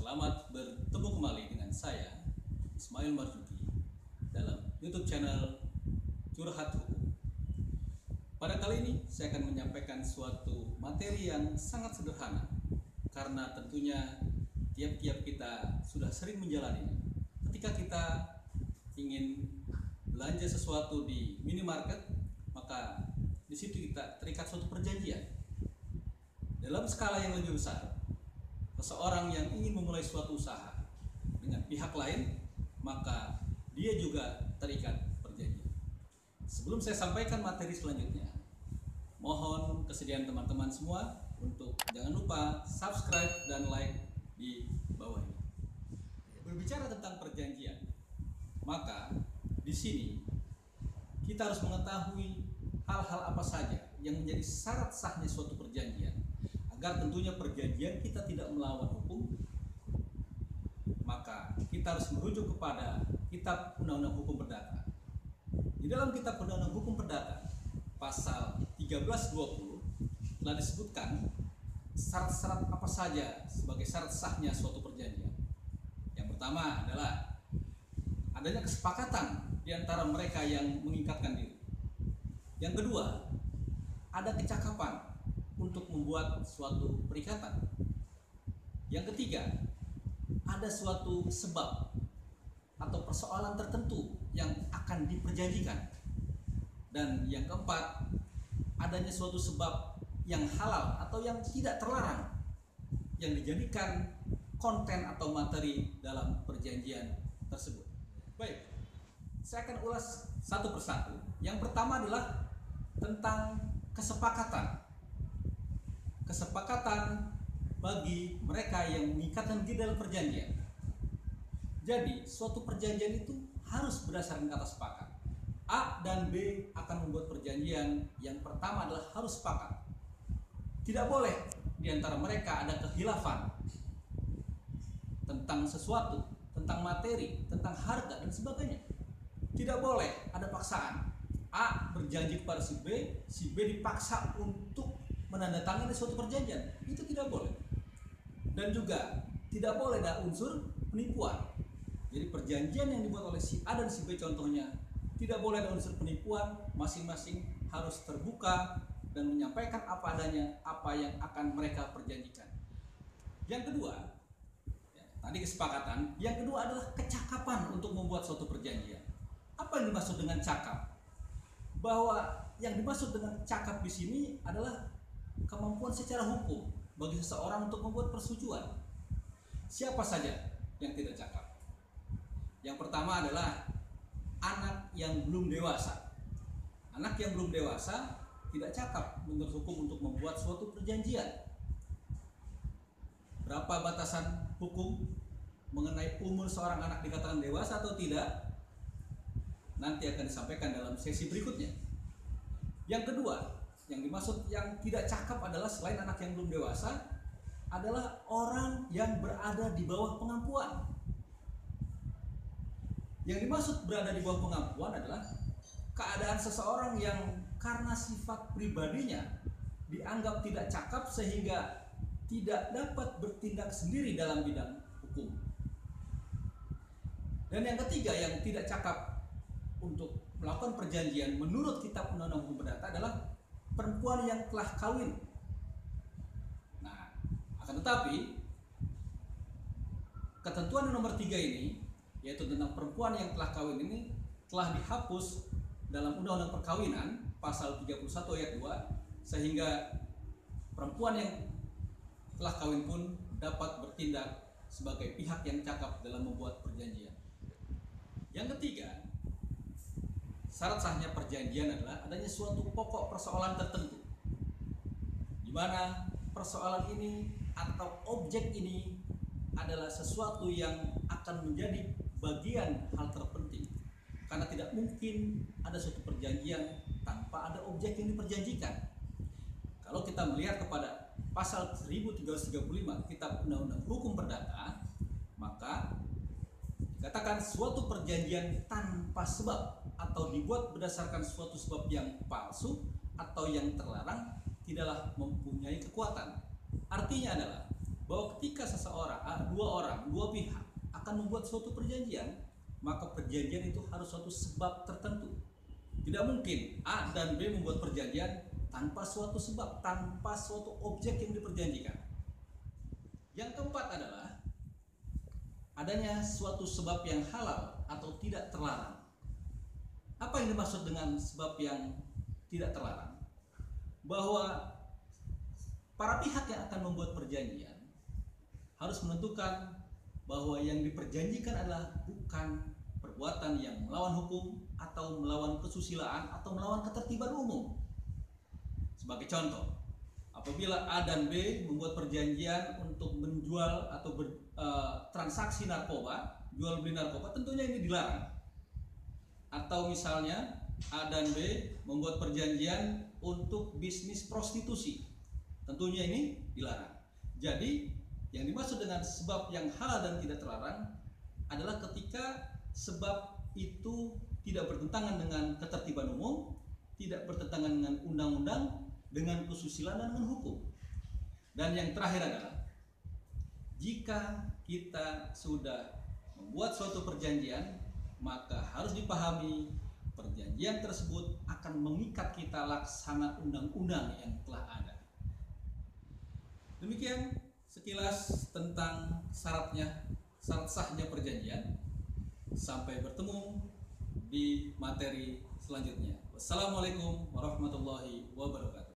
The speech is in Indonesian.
Selamat bertemu kembali dengan saya, Ismail Marzuki, dalam YouTube channel Curhat Hukum. Pada kali ini saya akan menyampaikan suatu materi yang sangat sederhana, karena tentunya tiap-tiap kita sudah sering menjalaninya. Ketika kita ingin belanja sesuatu di minimarket, maka di situ kita terikat suatu perjanjian. Dalam skala yang lebih besar, seseorang yang ingin memulai suatu usaha dengan pihak lain, maka dia juga terikat perjanjian. Sebelum saya sampaikan materi selanjutnya, mohon kesediaan teman-teman semua untuk jangan lupa subscribe dan like di bawah ini. Berbicara tentang perjanjian, maka di sini kita harus mengetahui hal-hal apa saja yang menjadi syarat sahnya suatu perjanjian, agar tentunya perjanjian kita tidak melawan hukum. Maka kita harus merujuk kepada Kitab Undang-Undang Hukum Perdata. Di dalam Kitab Undang-Undang Hukum Perdata pasal 1320 telah disebutkan syarat-syarat apa saja sebagai syarat sahnya suatu perjanjian. Yang pertama adalah adanya kesepakatan di antara mereka yang mengikatkan diri. Yang kedua, ada kecakapan untuk membuat suatu perikatan. Yang ketiga, ada suatu sebab atau persoalan tertentu yang akan diperjanjikan. Dan yang keempat, adanya suatu sebab yang halal atau yang tidak terlarang yang dijadikan konten atau materi dalam perjanjian tersebut. Baik, saya akan ulas satu persatu. Yang pertama adalah tentang kesepakatan bagi mereka yang mengikatkan diri dalam perjanjian. Jadi suatu perjanjian itu harus berdasarkan kata sepakat. A dan B akan membuat perjanjian. Yang pertama adalah harus sepakat. Tidak boleh di antara mereka ada kehilafan tentang sesuatu, tentang materi, tentang harga dan sebagainya. Tidak boleh ada paksaan. A berjanji kepada si B dipaksa untuk menandatangani suatu perjanjian. Itu tidak boleh. Dan juga tidak boleh ada unsur penipuan. Jadi perjanjian yang dibuat oleh si A dan si B contohnya, tidak boleh ada unsur penipuan. Masing-masing harus terbuka dan menyampaikan apa adanya, apa yang akan mereka perjanjikan. Yang kedua, tadi kesepakatan. Yang kedua adalah kecakapan untuk membuat suatu perjanjian. Apa yang dimaksud dengan cakap? Bahwa yang dimaksud dengan cakap di sini adalah kemampuan secara hukum bagi seseorang untuk membuat persetujuan. Siapa saja yang tidak cakap? Yang pertama adalah anak yang belum dewasa. Anak yang belum dewasa tidak cakap menurut hukum untuk membuat suatu perjanjian. Berapa batasan hukum mengenai umur seorang anak dikatakan dewasa atau tidak? Nanti akan disampaikan dalam sesi berikutnya. Yang kedua, yang dimaksud yang tidak cakap adalah selain anak yang belum dewasa, adalah orang yang berada di bawah pengampuan. Yang dimaksud berada di bawah pengampuan adalah keadaan seseorang yang karena sifat pribadinya dianggap tidak cakap sehingga tidak dapat bertindak sendiri dalam bidang hukum. Dan yang ketiga yang tidak cakap untuk melakukan perjanjian menurut Kitab Undang-Undang Hukum Perdata adalah perempuan yang telah kawin. Nah, akan tetapi ketentuan nomor 3 ini, yaitu tentang perempuan yang telah kawin ini, telah dihapus dalam Undang-Undang Perkawinan pasal 31 ayat 2, sehingga perempuan yang telah kawin pun dapat bertindak sebagai pihak yang cakap dalam membuat perjanjian. Yang ketiga, syarat sahnya perjanjian adalah adanya suatu pokok persoalan tertentu, di mana persoalan ini atau objek ini adalah sesuatu yang akan menjadi bagian hal terpenting, karena tidak mungkin ada suatu perjanjian tanpa ada objek yang diperjanjikan. Kalau kita melihat kepada pasal 1335 Kitab Undang-Undang Hukum Perdata, maka dikatakan suatu perjanjian tanpa sebab atau dibuat berdasarkan suatu sebab yang palsu atau yang terlarang tidaklah mempunyai kekuatan. Artinya adalah bahwa ketika dua orang, dua pihak akan membuat suatu perjanjian, maka perjanjian itu harus suatu sebab tertentu. Tidak mungkin A dan B membuat perjanjian tanpa suatu sebab, tanpa suatu objek yang diperjanjikan. Yang keempat adalah adanya suatu sebab yang halal atau tidak terlarang. Apa yang dimaksud dengan sebab yang tidak terlarang? Bahwa para pihak yang akan membuat perjanjian harus menentukan bahwa yang diperjanjikan adalah bukan perbuatan yang melawan hukum atau melawan kesusilaan atau melawan ketertiban umum. Sebagai contoh, apabila A dan B membuat perjanjian untuk menjual atau transaksi narkoba, jual beli narkoba, tentunya ini dilarang. Atau misalnya A dan B membuat perjanjian untuk bisnis prostitusi, tentunya ini dilarang. Jadi yang dimaksud dengan sebab yang halal dan tidak terlarang adalah ketika sebab itu tidak bertentangan dengan ketertiban umum, tidak bertentangan dengan undang-undang, dengan kesusilaan dan dengan hukum. Dan yang terakhir adalah jika kita sudah membuat suatu perjanjian, maka harus dipahami perjanjian tersebut akan mengikat kita laksana undang-undang yang telah ada. Demikian sekilas tentang syarat sahnya perjanjian. Sampai bertemu di materi selanjutnya. Wassalamualaikum warahmatullahi wabarakatuh.